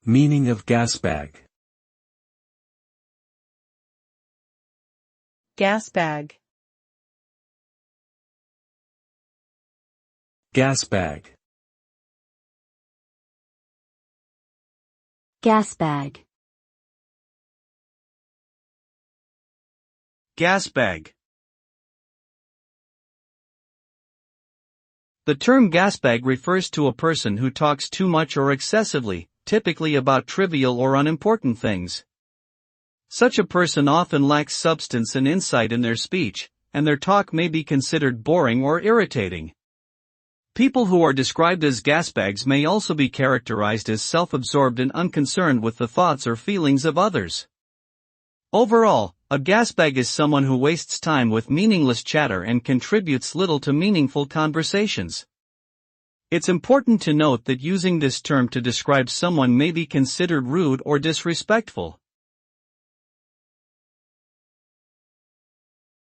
Meaning of gasbag. Gasbag. Gasbag. Gasbag. Gasbag. The term gasbag refers to a person who talks too much or excessively, typically about trivial or unimportant things. Such a person often lacks substance and insight in their speech, and their talk may be considered boring or irritating. People who are described as gasbags may also be characterized as self-absorbed and unconcerned with the thoughts or feelings of others. Overall, a gasbag is someone who wastes time with meaningless chatter and contributes little to meaningful conversations. It's important to note that using this term to describe someone may be considered rude or disrespectful.